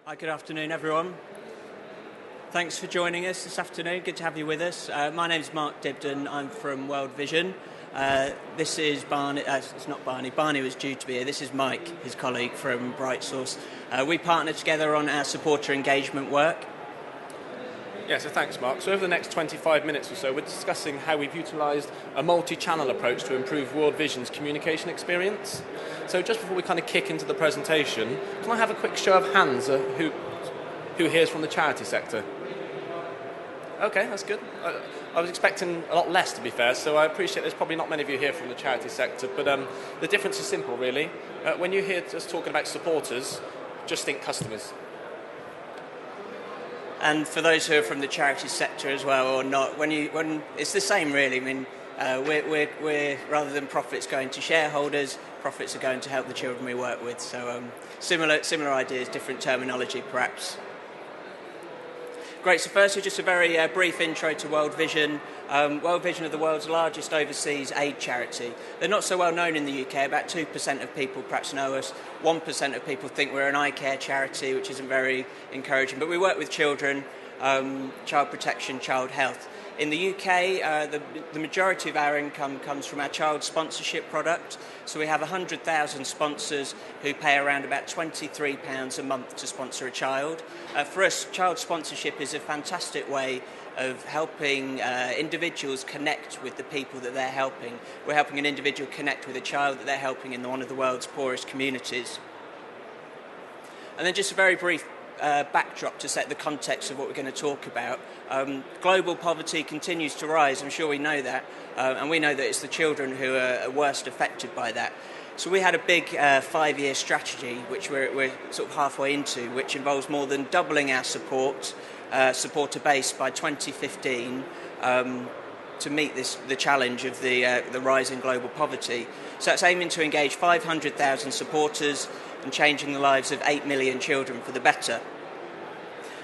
Hi, good afternoon, everyone. Thanks for joining us this afternoon. Good to have you with us. My name's Mark Dibden. I'm from World Vision. This is Barney. It's not Barney. Barney was due to be here. This is Mike, his colleague from BrightSource. We partner together on our supporter engagement work. Yeah, so thanks, Mark. So over the next 25 minutes or so, we're discussing how we've utilised a multi-channel approach to improve World Vision's communication experience. So just before we kind of kick into the presentation, can I have a quick show of hands who here's from the charity sector? Okay, that's good. I was expecting a lot less, to be fair, so I appreciate there's probably not many of you here from the charity sector, but the difference is simple, really. When you hear us talking about supporters, just think customers. And for those who are from the charity sector as well, or not, when it's the same, really. I mean, we're rather than profits going to shareholders, profits are going to help the children we work with. So similar ideas, different terminology, perhaps. Great, so firstly, just a very brief intro to World Vision. World Vision are the world's largest overseas aid charity. They're not so well known in the UK. About 2% of people perhaps know us. 1% of people think we're an eye care charity, which isn't very encouraging. But we work with children, child protection, child health. In the UK, the majority of our income comes from our child sponsorship product. So we have 100,000 sponsors who pay around about £23 a month to sponsor a child. For us, child sponsorship is a fantastic way of helping individuals connect with the people that they're helping. We're helping an individual connect with a child that they're helping in one of the world's poorest communities. And then just a very brief backdrop to set the context of what we're going to talk about. Global poverty continues to rise, I'm sure we know that, and we know that it's the children who are worst affected by that. So we had a big 5-year strategy, which we're sort of halfway into, which involves more than doubling our supporter base by 2015 to meet the challenge of the rise in global poverty. So it's aiming to engage 500,000 supporters and changing the lives of 8 million children for the better.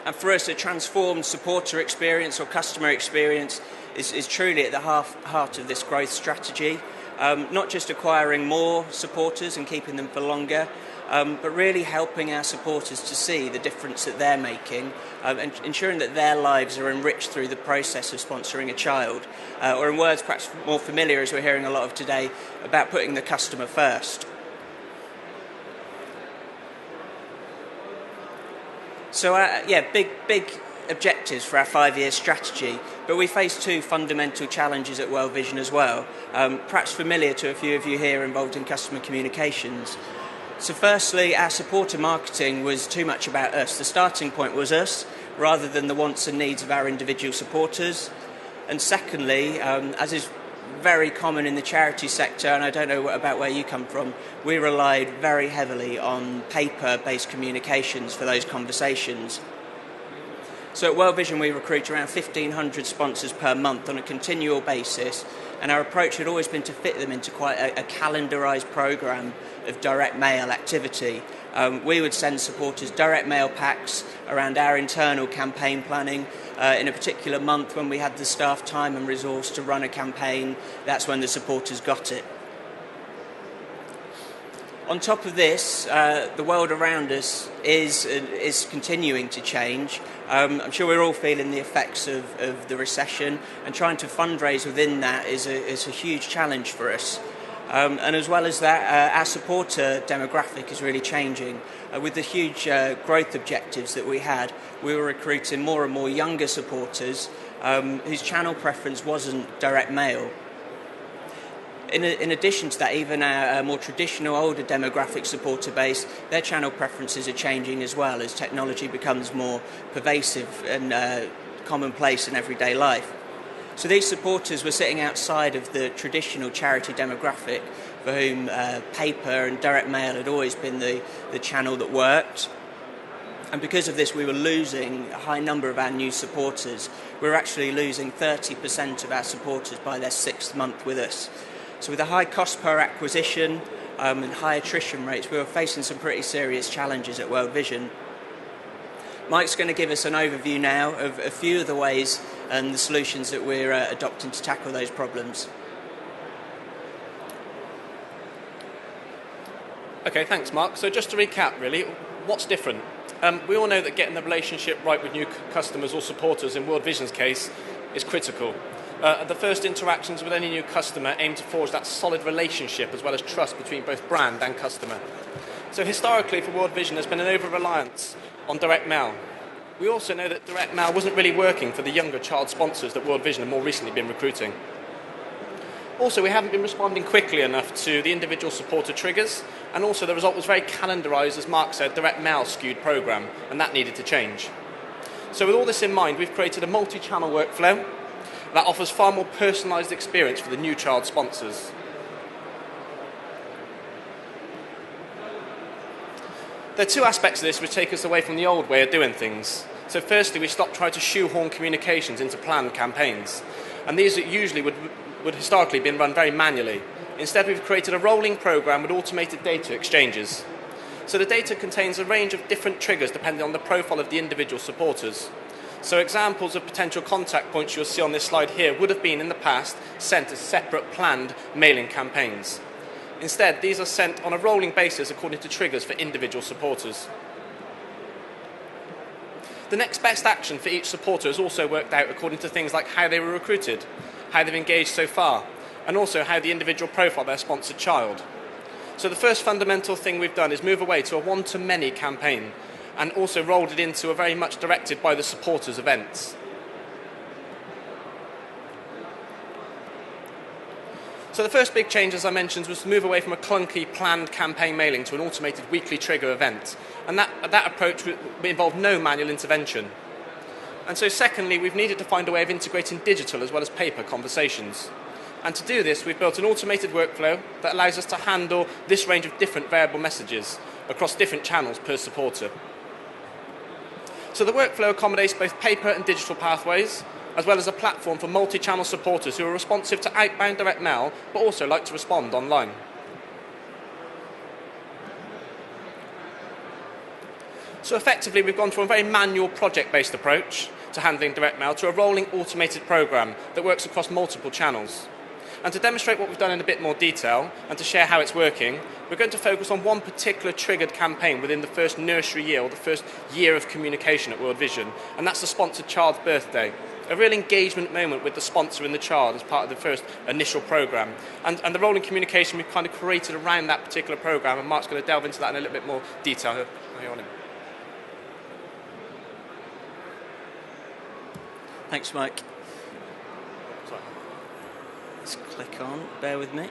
And for us, a transformed supporter experience or customer experience is truly at the heart of this growth strategy. Not just acquiring more supporters and keeping them for longer, but really helping our supporters to see the difference that they're making and ensuring that their lives are enriched through the process of sponsoring a child. Or in words perhaps more familiar, as we're hearing a lot of today, about putting the customer first. So, big objectives for our 5-year strategy, but we face two fundamental challenges at World Vision as well, perhaps familiar to a few of you here involved in customer communications. So firstly, our supporter marketing was too much about us. The starting point was us, rather than the wants and needs of our individual supporters. And secondly, as is very common in the charity sector, and I don't know about where you come from, we relied very heavily on paper-based communications for those conversations. So at World Vision we recruit around 1,500 sponsors per month on a continual basis, and our approach had always been to fit them into quite a calendarised programme of direct mail activity. We would send supporters direct mail packs around our internal campaign planning. In a particular month when we had the staff time and resource to run a campaign, that's when the supporters got it. On top of this, the world around us is continuing to change. I'm sure we're all feeling the effects of the recession, and trying to fundraise within that is a huge challenge for us. And as well as that, our supporter demographic is really changing. With the huge growth objectives that we had, we were recruiting more and more younger supporters whose channel preference wasn't direct mail. In addition to that, even our more traditional, older demographic supporter base, their channel preferences are changing as well as technology becomes more pervasive and commonplace in everyday life. So these supporters were sitting outside of the traditional charity demographic for whom paper and direct mail had always been the channel that worked. And because of this, we were losing a high number of our new supporters. We were actually losing 30% of our supporters by their 6th month with us. So with a high cost per acquisition and high attrition rates, we were facing some pretty serious challenges at World Vision. Mike's going to give us an overview now of a few of the ways and the solutions that we're adopting to tackle those problems. Okay, thanks, Mark. So just to recap, really, what's different? We all know that getting the relationship right with new customers or supporters, in World Vision's case, is critical. The first interactions with any new customer aim to forge that solid relationship as well as trust between both brand and customer. So historically for World Vision there's been an over-reliance on direct mail. We also know that direct mail wasn't really working for the younger child sponsors that World Vision have more recently been recruiting. Also, we haven't been responding quickly enough to the individual supporter triggers, and also the result was very calendarised, as Mark said, direct mail skewed programme, and that needed to change. So with all this in mind, we've created a multi-channel workflow that offers far more personalised experience for the new child sponsors. There are two aspects of this which take us away from the old way of doing things. So firstly, we stopped trying to shoehorn communications into planned campaigns, and these usually would historically been run very manually. Instead, we've created a rolling programme with automated data exchanges. So the data contains a range of different triggers depending on the profile of the individual supporters. So examples of potential contact points you'll see on this slide here would have been in the past sent as separate planned mailing campaigns. Instead, these are sent on a rolling basis according to triggers for individual supporters. The next best action for each supporter is also worked out according to things like how they were recruited, how they've engaged so far, and also how the individual profile their sponsored child. So the first fundamental thing we've done is move away to a one-to-many campaign and also rolled it into a very much directed by the supporters events. So the first big change, as I mentioned, was to move away from a clunky planned campaign mailing to an automated weekly trigger event. And that approach involved no manual intervention. And so secondly, we've needed to find a way of integrating digital as well as paper conversations. And to do this, we've built an automated workflow that allows us to handle this range of different variable messages across different channels per supporter. So the workflow accommodates both paper and digital pathways, as well as a platform for multi-channel supporters who are responsive to outbound direct mail, but also like to respond online. So effectively, we've gone from a very manual project-based approach to handling direct mail to a rolling automated programme that works across multiple channels. And to demonstrate what we've done in a bit more detail and to share how it's working, we're going to focus on one particular triggered campaign within the first nursery year or the first year of communication at World Vision, and that's the sponsored child's birthday. A real engagement moment with the sponsor and the child as part of the first initial programme. And the rolling communication we've kind of created around that particular programme, and Mark's going to delve into that in a little bit more detail. Thanks, Mike. Let's click on, bear with me.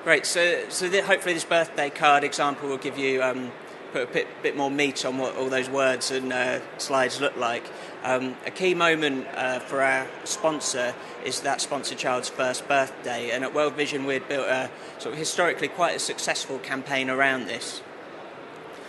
Great, so hopefully this birthday card example will give you put a bit more meat on what all those words and slides look like. A key moment for our sponsor is that sponsored child's first birthday, and at World Vision we'd built a sort of historically quite a successful campaign around this.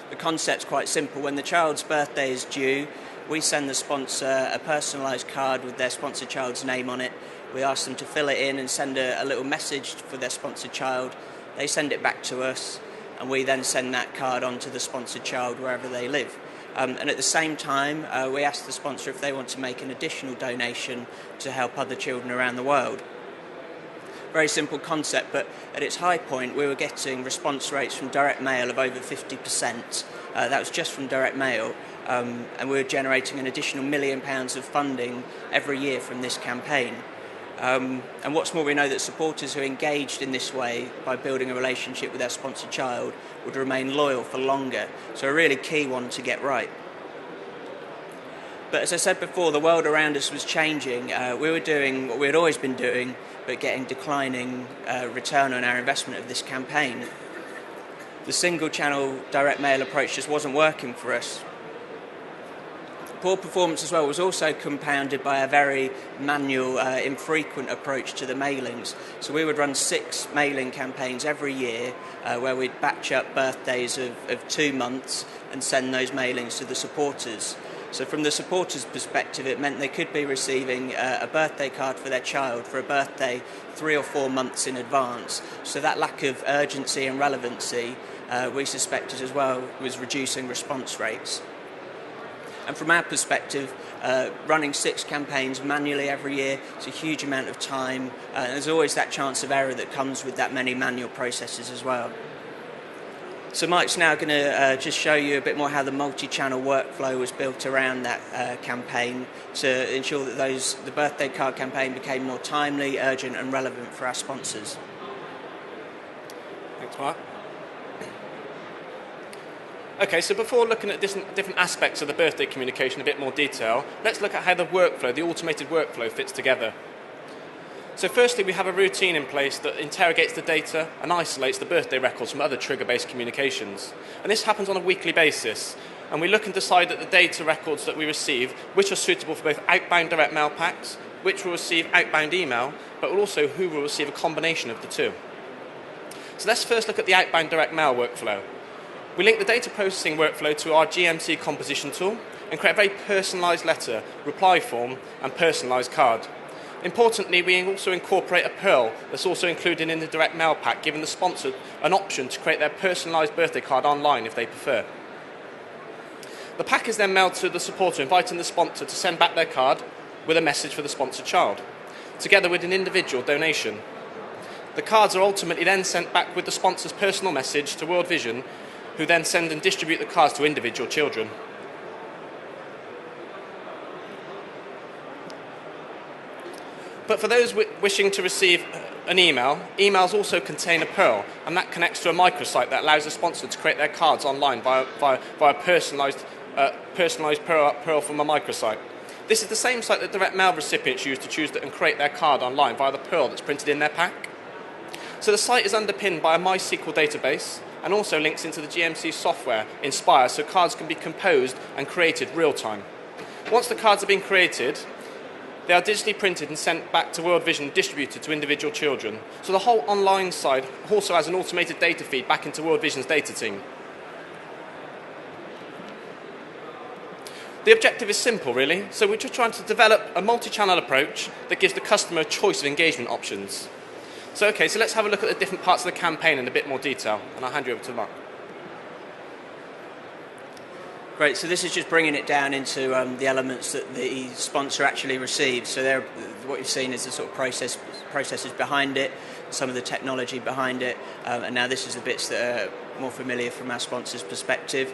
The concept's quite simple. When the child's birthday is due, we send the sponsor a personalised card with their sponsored child's name on it. We ask them to fill it in and send a little message for their sponsored child. They send it back to us, and we then send that card on to the sponsored child wherever they live. And at the same time, we ask the sponsor if they want to make an additional donation to help other children around the world. Very simple concept, but at its high point, we were getting response rates from direct mail of over 50%. That was just from direct mail, and we were generating an additional £1 million of funding every year from this campaign. And what's more, we know that supporters who engaged in this way by building a relationship with their sponsored child would remain loyal for longer. So a really key one to get right. But as I said before, the world around us was changing. We were doing what we had always been doing, but getting declining return on our investment of this campaign. The single channel direct mail approach just wasn't working for us. Poor performance as well was also compounded by a very manual, infrequent approach to the mailings. So we would run 6 mailing campaigns every year where we'd batch up birthdays of 2 months and send those mailings to the supporters. So from the supporters' perspective, it meant they could be receiving a birthday card for their child for a birthday 3 or 4 months in advance. So that lack of urgency and relevancy, we suspected as well, was reducing response rates. And from our perspective, running 6 campaigns manually every year is a huge amount of time. There's always that chance of error that comes with that many manual processes as well. So Mike's now going to just show you a bit more how the multi-channel workflow was built around that campaign to ensure that the birthday card campaign became more timely, urgent and relevant for our sponsors. Thanks, Mark. Okay, so before looking at different aspects of the birthday communication in a bit more detail, let's look at how the automated workflow fits together. So firstly, we have a routine in place that interrogates the data and isolates the birthday records from other trigger-based communications. And this happens on a weekly basis. And we look and decide that the data records that we receive, which are suitable for both outbound direct mail packs, which will receive outbound email, but also who will receive a combination of the two. So let's first look at the outbound direct mail workflow. We link the data processing workflow to our GMC composition tool and create a very personalised letter, reply form, and personalised card. Importantly, we also incorporate a Pearl that's also included in the direct mail pack, giving the sponsor an option to create their personalised birthday card online if they prefer. The pack is then mailed to the supporter, inviting the sponsor to send back their card with a message for the sponsored child, together with an individual donation. The cards are ultimately then sent back with the sponsor's personal message to World Vision, who then send and distribute the cards to individual children. But for those wishing to receive an email, emails also contain a Pearl, and that connects to a microsite that allows the sponsor to create their cards online via personalised Pearl from a microsite. This is the same site that direct mail recipients use to choose and create their card online via the Pearl that's printed in their pack. So the site is underpinned by a MySQL database and also links into the GMC software Inspire, so cards can be composed and created real time. Once the cards have been created, they are digitally printed and sent back to World Vision and distributed to individual children. So the whole online side also has an automated data feed back into World Vision's data team. The objective is simple, really. So we're just trying to develop a multi-channel approach that gives the customer a choice of engagement options. So let's have a look at the different parts of the campaign in a bit more detail, and I'll hand you over to Mark. Great, so this is just bringing it down into the elements that the sponsor actually receives. So what you've seen is the sort of processes behind it, some of the technology behind it, and now this is the bits that are more familiar from our sponsor's perspective.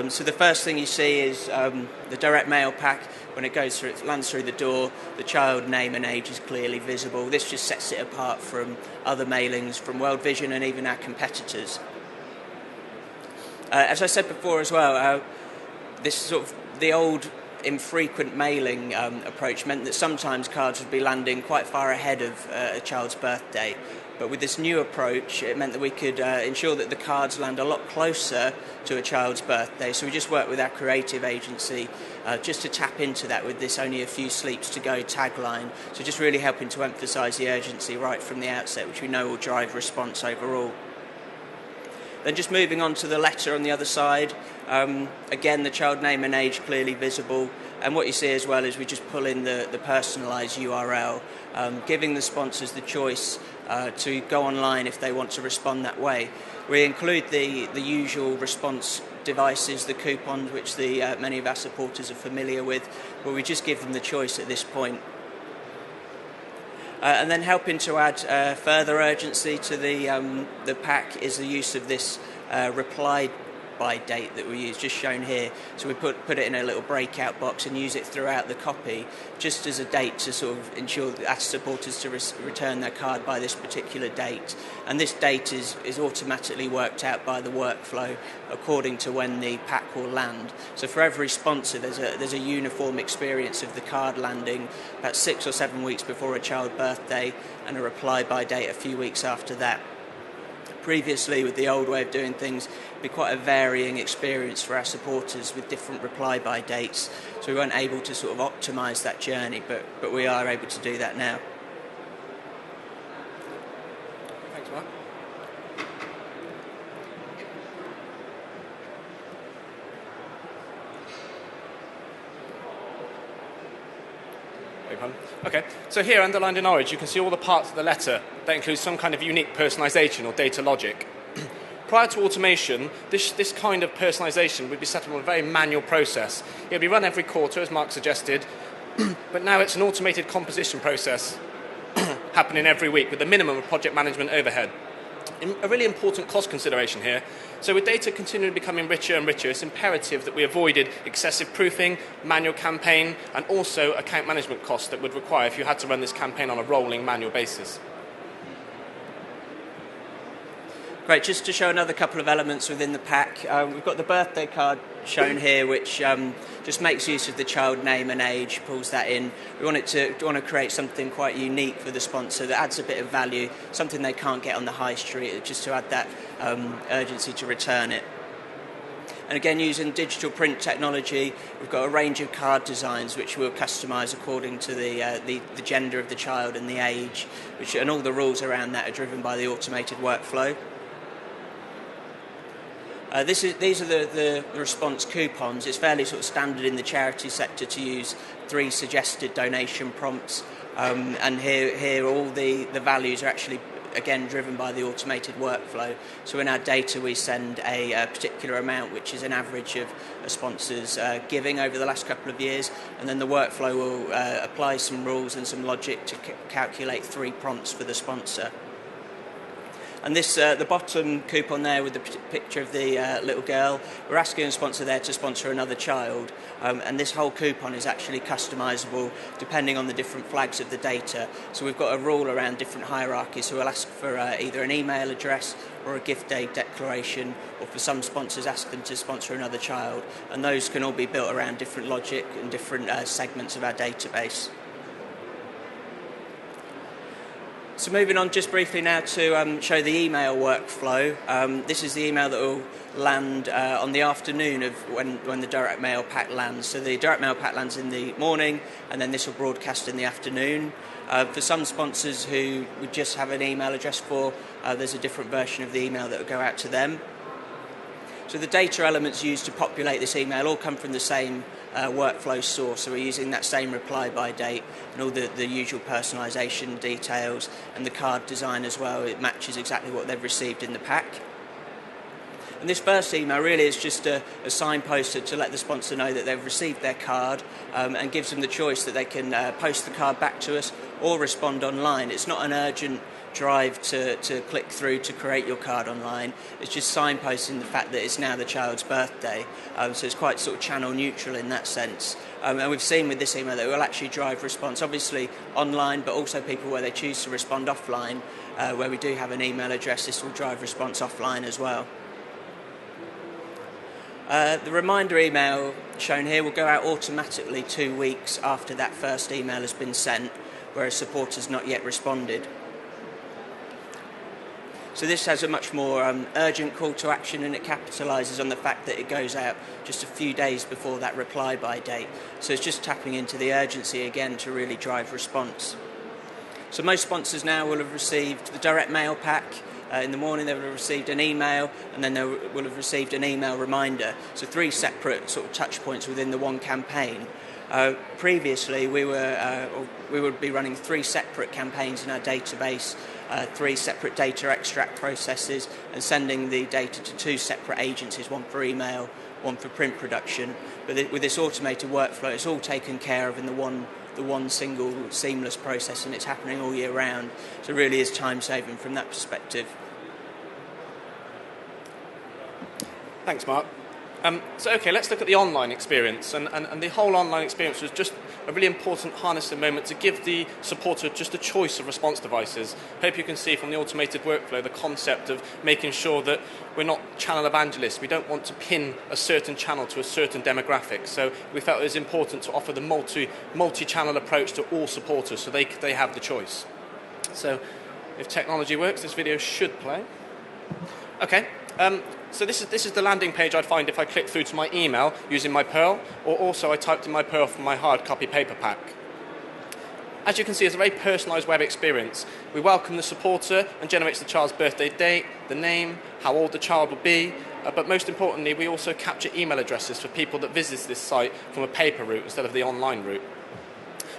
So the first thing you see is the direct mail pack. When it goes through, it lands through the door, the child name and age is clearly visible. This just sets it apart from other mailings from World Vision and even our competitors. As I said before as well, this sort of the old infrequent mailing approach meant that sometimes cards would be landing quite far ahead of a child's birthday. But with this new approach, it meant that we could ensure that the cards land a lot closer to a child's birthday. So we just worked with our creative agency just to tap into that with this only a few sleeps to go tagline. So just really helping to emphasise the urgency right from the outset, which we know will drive response overall. Then just moving on to the letter on the other side, again the child name and age clearly visible, and what you see as well is we just pull in the personalised URL, giving the sponsors the choice to go online if they want to respond that way. We include the usual response devices, the coupons, which many of our supporters are familiar with, but we just give them the choice at this point. And then helping to add further urgency to the pack is the use of this reply by date that we use, just shown here. So we put it in a little breakout box and use it throughout the copy, just as a date to sort of ensure that our supporters to return their card by this particular date. And this date is automatically worked out by the workflow according to when the pack will land. So for every sponsor, there's a uniform experience of the card landing about 6 or 7 weeks before a child's birthday, and a reply by date a few weeks after that. Previously, with the old way of doing things, it'd be quite a varying experience for our supporters with different reply by dates, so we weren't able to sort of optimise that journey, but we are able to do that now. Thanks, Mark. Okay, so here underlined in orange you can see all the parts of the letter that include some kind of unique personalisation or data logic. Prior to automation, this kind of personalisation would be set up on a very manual process. It would be run every quarter, as Mark suggested, but now it's an automated composition process happening every week with a minimum of project management overhead. a really important cost consideration here. So with data continually becoming richer and richer, it's imperative that we avoided excessive proofing, manual campaign, and also account management costs that would require if you had to run this campaign on a rolling manual basis. Great, just to show another couple of elements within the pack, we've got the birthday card shown here, which just makes use of the child name and age, pulls that in. We want to create something quite unique for the sponsor that adds a bit of value, something they can't get on the high street, just to add that urgency to return it. And again, using digital print technology, we've got a range of card designs which we'll customise according to the gender of the child and the age, and all the rules around that are driven by the automated workflow. These are the response coupons. It's fairly sort of standard in the charity sector to use 3 suggested donation prompts, and here all the values are actually again driven by the automated workflow. So in our data we send a particular amount, which is an average of a sponsor's giving over the last couple of years, and then the workflow will apply some rules and some logic to calculate 3 prompts for the sponsor. And this, the bottom coupon there with the picture of the little girl, we're asking a sponsor there to sponsor another child, and this whole coupon is actually customisable depending on the different flags of the data. So we've got a rule around different hierarchies, so we'll ask for either an email address or a gift aid declaration, or for some sponsors ask them to sponsor another child, and those can all be built around different logic and different segments of our database. So moving on just briefly now to show the email workflow. This is the email that will land on the afternoon of when the direct mail pack lands. So the direct mail pack lands in the morning, and then this will broadcast in the afternoon. For some sponsors who would just have an email address for, there's a different version of the email that will go out to them. So the data elements used to populate this email all come from the same workflow source, so we're using that same reply by date and all the usual personalisation details, and the card design as well. It matches exactly what they've received in the pack. And this first email really is just a signpost to let the sponsor know that they've received their card, and gives them the choice that they can post the card back to us or respond online. It's not an urgent drive to click through to create your card online. It's just signposting the fact that it's now the child's birthday, so it's quite sort of channel neutral in that sense. And we've seen with this email that it will actually drive response, obviously online, but also people where they choose to respond offline, where we do have an email address, this will drive response offline as well. The reminder email shown here will go out automatically 2 weeks after that first email has been sent, where a supporter's not yet responded. So this has a much more urgent call to action, and it capitalises on the fact that it goes out just a few days before that reply by date. So it's just tapping into the urgency again to really drive response. So most sponsors now will have received the direct mail pack. In the morning they will have received an email, and then they will have received an email reminder. So 3 separate sort of touch points within the one campaign. Previously we would be running 3 separate campaigns in our database, 3 separate data extract processes, and sending the data to 2 separate agencies, one for email, one for print production. But with this automated workflow, it's all taken care of in the one single seamless process, and it's happening all year round. So it really is time saving from that perspective. Thanks, Mark. So let's look at the online experience, and the whole online experience was just a really important harnessing moment to give the supporter just a choice of response devices. Hope you can see from the automated workflow the concept of making sure that we're not channel evangelists. We don't want to pin a certain channel to a certain demographic, so we felt it was important to offer the multi-channel approach to all supporters so they have the choice. So if technology works, this video should play. Okay. So this is the landing page I'd find if I click through to my email using my Perl, or also I typed in my Perl from my hard copy paper pack. As you can see, it's a very personalised web experience. We welcome the supporter and generates the child's birthday date, the name, how old the child will be, but most importantly, we also capture email addresses for people that visit this site from a paper route instead of the online route.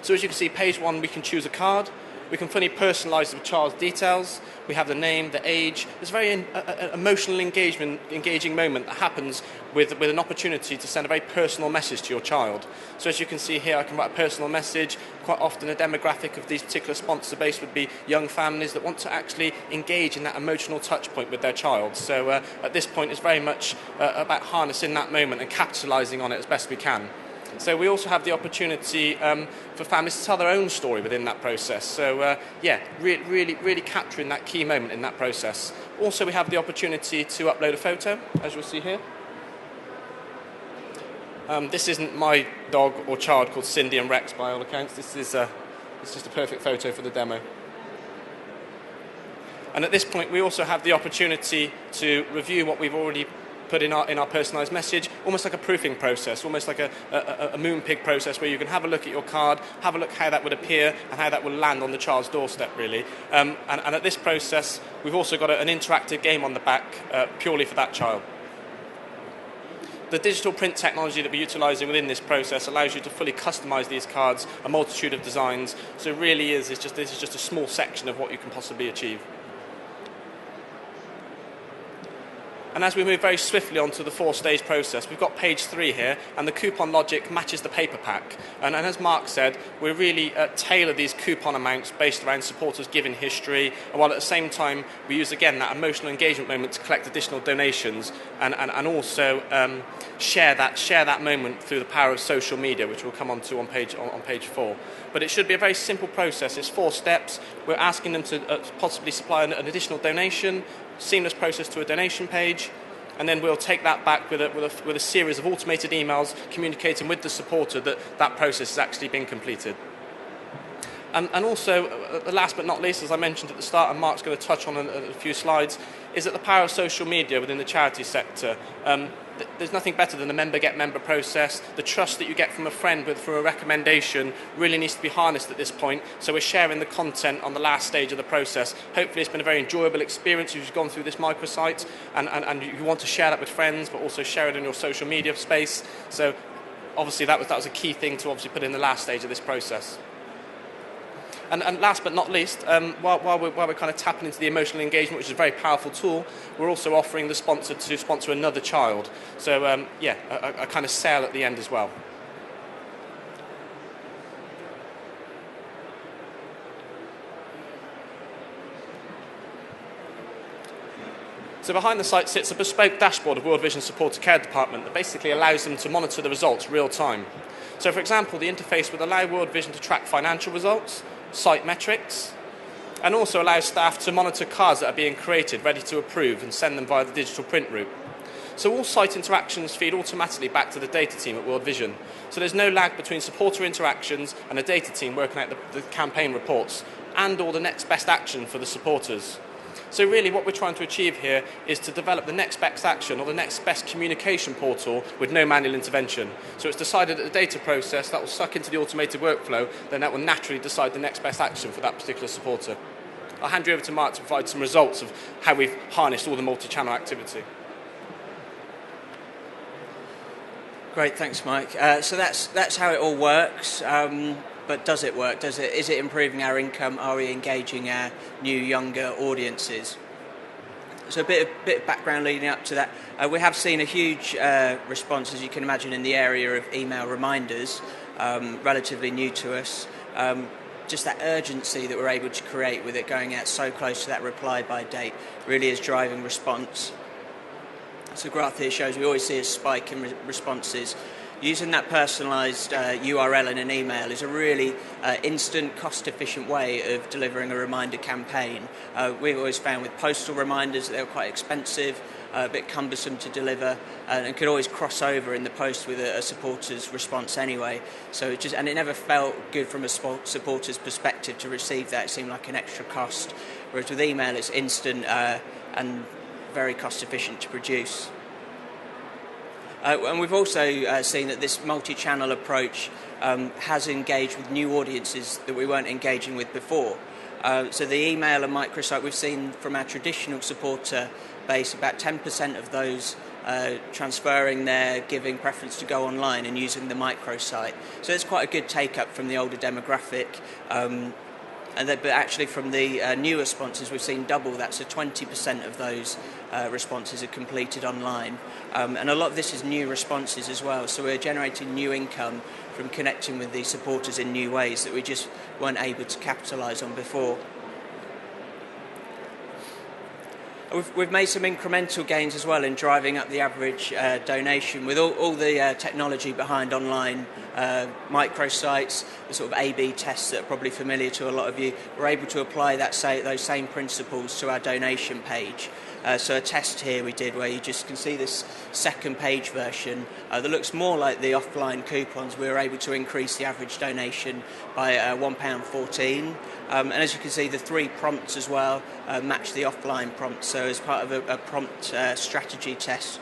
So as you can see, page 1, we can choose a card. We can fully personalise the child's details. We have the name, the age. It's a very emotional engaging moment that happens with an opportunity to send a very personal message to your child. So as you can see here, I can write a personal message. Quite often a demographic of these particular sponsor base would be young families that want to actually engage in that emotional touch point with their child. So at this point, it's very much about harnessing that moment and capitalising on it as best we can. So we also have the opportunity for families to tell their own story within that process. So really capturing that key moment in that process. Also, we have the opportunity to upload a photo, as you'll see here. This isn't my dog or child called Cindy and Rex by all accounts. This is it's just a perfect photo for the demo. And at this point, we also have the opportunity to review what we've already put in our personalised message, almost like a proofing process, almost like a Moonpig process where you can have a look at your card, have a look how that would appear and how that will land on the child's doorstep, really. And at this process, we've also got an interactive game on the back purely for that child. The digital print technology that we're utilising within this process allows you to fully customise these cards, a multitude of designs. So it really this is just a small section of what you can possibly achieve. And as we move very swiftly onto the 4-stage process, we've got page 3 here, and the coupon logic matches the paper pack. And as Mark said, we really tailor these coupon amounts based around supporters' giving history, and while at the same time we use again that emotional engagement moment to collect additional donations, and also share that moment through the power of social media, which we'll come on to on page 4. But it should be a very simple process. It's 4 steps. We're asking them to possibly supply an additional donation, seamless process to a donation page, and then we'll take that back with a series of automated emails communicating with the supporter that process has actually been completed. And also, last but not least, as I mentioned at the start, and Mark's going to touch on a few slides, is that the power of social media within the charity sector. There's nothing better than the member-get-member process. The trust that you get from a friend through a recommendation really needs to be harnessed at this point. So we're sharing the content on the last stage of the process. Hopefully it's been a very enjoyable experience if you've gone through this microsite and you want to share that with friends, but also share it in your social media space. So obviously that was a key thing to obviously put in the last stage of this process. And last but not least, while we're kind of tapping into the emotional engagement, which is a very powerful tool, we're also offering the sponsor to sponsor another child. So a kind of sale at the end as well. So behind the site sits a bespoke dashboard of World Vision Supporter Care Department that basically allows them to monitor the results real time. So for example, the interface would allow World Vision to track financial results, site metrics, and also allows staff to monitor cards that are being created, ready to approve, and send them via the digital print route. So all site interactions feed automatically back to the data team at World Vision. So there's no lag between supporter interactions and a data team working out the campaign reports and or the next best action for the supporters. So really what we're trying to achieve here is to develop the next best action or the next best communication portal with no manual intervention. So it's decided that the data process that will suck into the automated workflow, then that will naturally decide the next best action for that particular supporter. I'll hand you over to Mark to provide some results of how we've harnessed all the multi-channel activity. Great, thanks, Mike. So that's how it all works. But does it work? Is it improving our income? Are we engaging our new, younger audiences? So a bit of background leading up to that. We have seen a huge response, as you can imagine, in the area of email reminders, relatively new to us. Just that urgency that we're able to create with it going out so close to that reply by date really is driving response. So the graph here shows we always see a spike in responses. Using that personalised URL in an email is a really instant, cost-efficient way of delivering a reminder campaign. We've always found with postal reminders that they were quite expensive, a bit cumbersome to deliver, and could always cross over in the post with a supporter's response anyway. So it never felt good from a supporter's perspective to receive that. It seemed like an extra cost. Whereas with email, it's instant and very cost-efficient to produce. And we've also seen that this multi-channel approach has engaged with new audiences that we weren't engaging with before. So the email and microsite, we've seen from our traditional supporter base, about 10% of those transferring their giving preference to go online and using the microsite. So it's quite a good take-up from the older demographic. but actually from the newer sponsors, we've seen double that, so 20% of those responses are completed online. And a lot of this is new responses as well, so we're generating new income from connecting with these supporters in new ways that we just weren't able to capitalise on before. We've made some incremental gains as well in driving up the average donation with all the technology behind online microsites, the sort of A/B tests that are probably familiar to a lot of you. We're able to apply those same principles to our donation page. So a test here we did where you just can see this second page version that looks more like the offline coupons. We were able to increase the average donation by £1.14. And as you can see, the 3 prompts as well match the offline prompts. So as part of a prompt strategy test,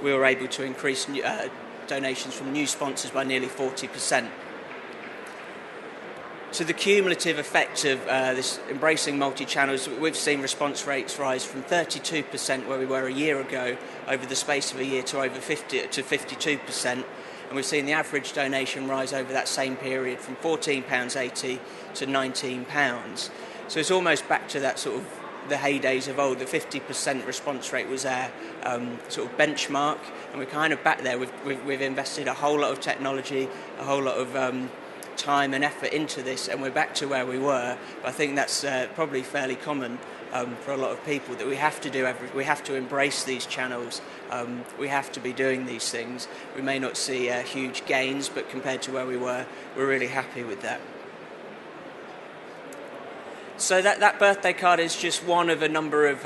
we were able to increase donations from new sponsors by nearly 40%. So the cumulative effect of this embracing multi-channels, we've seen response rates rise from 32% where we were a year ago over the space of a year to over 52%. And we've seen the average donation rise over that same period from £14.80 to £19. So it's almost back to that sort of the heydays of old. The 50% response rate was our sort of benchmark, and we're kind of back there. We've invested a whole lot of technology, a whole lot of time and effort into this, and we're back to where we were. But I think that's probably fairly common for a lot of people, that we have to embrace these channels. We have to be doing these things. We may not see huge gains, but compared to where we were, we're really happy with that. So that birthday card is just one of a number of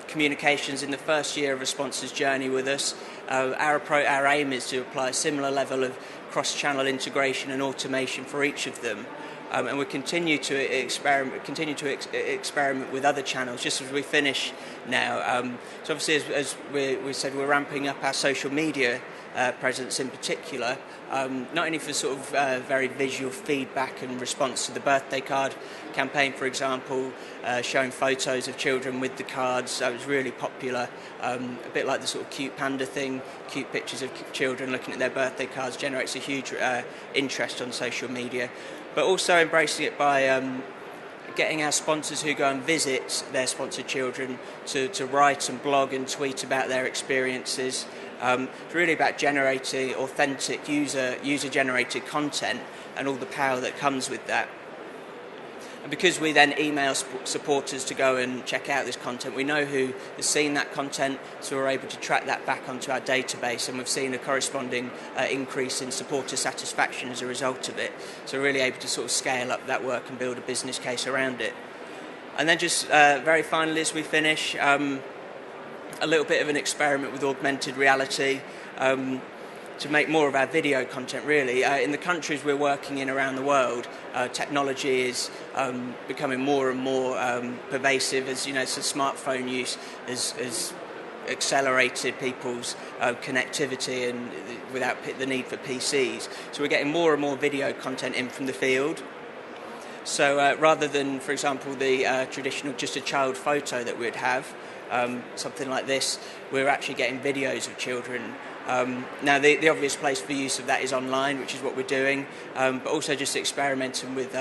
communications in the first year of a sponsor's journey with us. Our aim is to apply a similar level of cross-channel integration and automation for each of them, and we continue to experiment with other channels just as we finish now. So obviously, as we said, we're ramping up our social media presence in particular, not only for sort of very visual feedback and response to the birthday card campaign, for example, showing photos of children with the cards. That was really popular, a bit like the sort of cute panda thing. Cute pictures of children looking at their birthday cards generates a huge interest on social media, but also embracing it by getting our sponsors who go and visit their sponsored children to write and blog and tweet about their experiences. It's really about generating authentic user-generated content and all the power that comes with that. And because we then email supporters to go and check out this content, we know who has seen that content, so we're able to track that back onto our database, and we've seen a corresponding increase in supporter satisfaction as a result of it. So we're really able to sort of scale up that work and build a business case around it. And then just very finally, as we finish, a little bit of an experiment with augmented reality to make more of our video content, really. In the countries we're working in around the world, technology is becoming more and more pervasive. As you know, so smartphone use has accelerated people's connectivity and without the need for PCs. So we're getting more and more video content in from the field. So rather than, for example, the traditional just a child photo that we'd have, something like this, we're actually getting videos of children. Now the obvious place for use of that is online, which is what we're doing, but also just experimenting with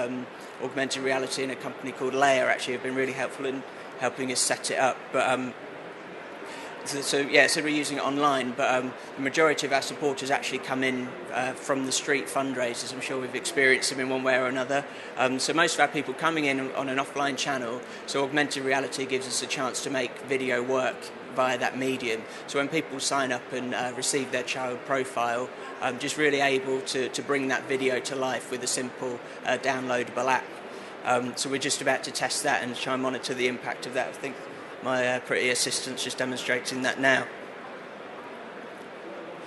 augmented reality, and a company called Layer actually have been really helpful in helping us set it up. But so we're using it online, but the majority of our supporters actually come in from the street fundraisers. I'm sure we've experienced them in one way or another. So most of our people coming in on an offline channel, so augmented reality gives us a chance to make video work via that medium. So when people sign up and receive their child profile, just really able to bring that video to life with a simple downloadable app. So we're just about to test that and try and monitor the impact of that. I think my pretty assistant's just demonstrating that now.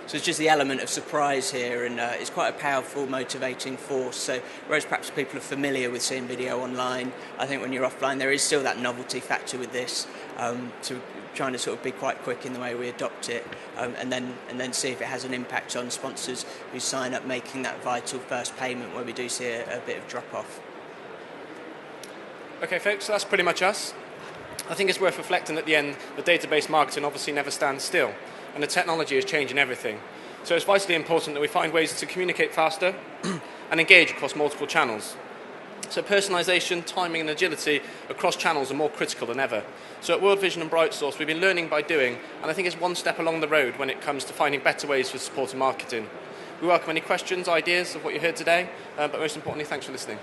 So it's just the element of surprise here, and it's quite a powerful motivating force. So whereas perhaps people are familiar with seeing video online, I think when you're offline there is still that novelty factor with this, to trying to sort of be quite quick in the way we adopt it, and then see if it has an impact on sponsors who sign up, making that vital first payment where we do see a bit of drop off. Okay folks, so that's pretty much us. I think it's worth reflecting at the end that database marketing obviously never stands still, and the technology is changing everything. So it's vitally important that we find ways to communicate faster and engage across multiple channels. So personalisation, timing and agility across channels are more critical than ever. So at World Vision and BrightSource, we've been learning by doing, and I think it's one step along the road when it comes to finding better ways for supporting marketing. We welcome any questions, ideas of what you heard today, but most importantly, thanks for listening.